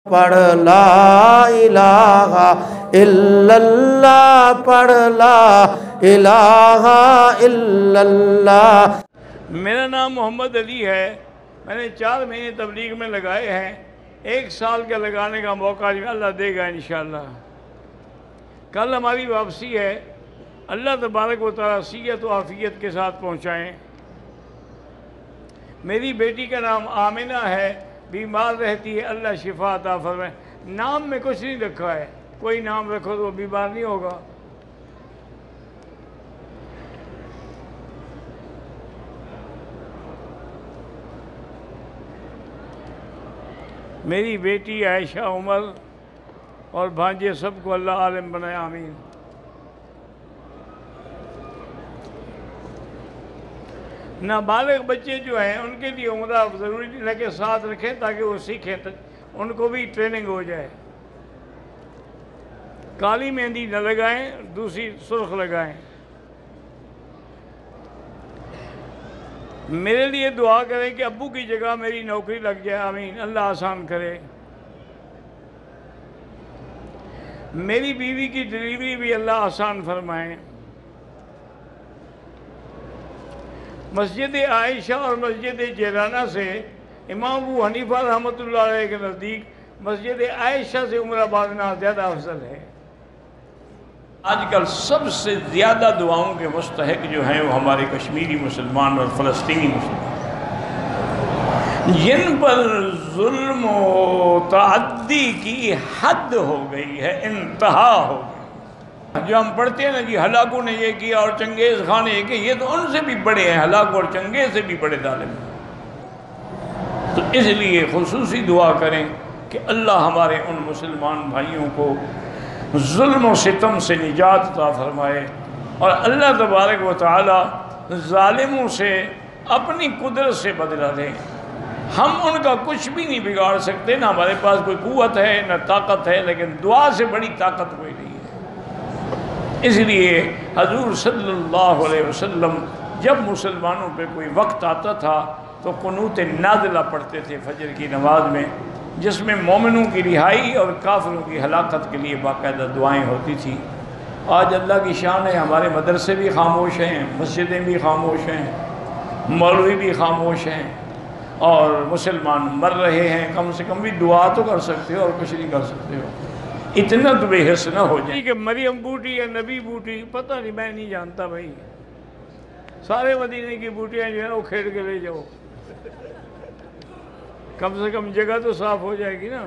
پڑھ لا الہ الا اللہ، پڑھ لا الہ الا اللہ۔ میرا نام محمد علی ہے۔ میں نے 4 مہینے تبلیغ میں لگائے ہیں، 1 سال کا لگانے کا موقع اللہ دے گا انشاءاللہ۔ کل ہماری واپسی ہے، اللہ تبارک و تعالیٰ صحت و عافیت کے ساتھ پہنچائیں۔ میری بیٹی کا نام آمنہ ہے، بیمار رہتی ہے، اللہ شفا عطا فرمائے۔ نام میں کچھ نہیں رکھا ہے، کوئی نام رکھو تو وہ بیمار نہیں ہوگا۔ میری بیٹی عائشہ عمر اور بھانجے سب کو اللہ عالم بنائے، آمین۔ نابالغ بچے جو ہیں ان کے لیے عمرہ ضروری نہیں ہے کہ ساتھ رکھیں تاکہ وہ سیکھیں، ان کو بھی ٹریننگ ہو جائے۔ کالی مہندی نہ لگائیں، دوسری سرخ لگائیں۔ میرے لیے دعا کریں کہ ابو کی جگہ میری نوکری لگ جائے، آمین، اللہ آسان کرے۔ میری بیوی کی ڈلیوری بھی اللہ آسان فرمائے۔ مسجد عائشہ اور مسجد جیرانہ سے امام ابو حنیفہ رحمۃ اللہ علیہ کے نزدیک مسجد عائشہ سے عمرہ باندھنا زیادہ افضل ہے۔ آج کل سب سے زیادہ دعاؤں کے مستحق جو ہیں وہ ہمارے کشمیری مسلمان اور فلسطینی مسلمان، جن پر ظلم و تعدی کی حد ہو گئی ہے، انتہا ہو گئی۔ جو ہم پڑھتے ہیں نا جی ہلاکو نے یہ کیا اور چنگیز خان نے یہ کیا، یہ تو ان سے بھی بڑے ہیں، ہلاکو اور چنگیز سے بھی بڑے ظالم ہیں۔ تو اس لیے خصوصی دعا کریں کہ اللہ ہمارے ان مسلمان بھائیوں کو ظلم و ستم سے نجات عطا فرمائے، اور اللہ تبارک و تعالی ظالموں سے اپنی قدرت سے بدلہ دیں۔ ہم ان کا کچھ بھی نہیں بگاڑ سکتے، نہ ہمارے پاس کوئی قوت ہے نہ طاقت ہے، لیکن دعا سے بڑی طاقت کوئی نہیں ہے۔ اس لیے حضور صلی اللہ علیہ وسلم جب مسلمانوں پہ کوئی وقت آتا تھا تو قنوت نازلہ پڑھتے تھے فجر کی نماز میں، جس میں مومنوں کی رہائی اور کافروں کی ہلاکت کے لیے باقاعدہ دعائیں ہوتی تھیں۔ آج اللہ کی شان ہے، ہمارے مدرسے بھی خاموش ہیں، مسجدیں بھی خاموش ہیں، مولوی بھی خاموش ہیں، اور مسلمان مر رہے ہیں۔ کم سے کم بھی دعا تو کر سکتے ہو اور کچھ نہیں کر سکتے ہو، اتنا تو بے حس نہ ہو جائے کہ مریم بوٹی یا نبی بوٹی، پتہ نہیں، میں نہیں جانتا بھائی، سارے مدینے کی بوٹیاں جو ہیں وہ کھیڑ کے لے جاؤ، کم سے کم جگہ تو صاف ہو جائے گی نا۔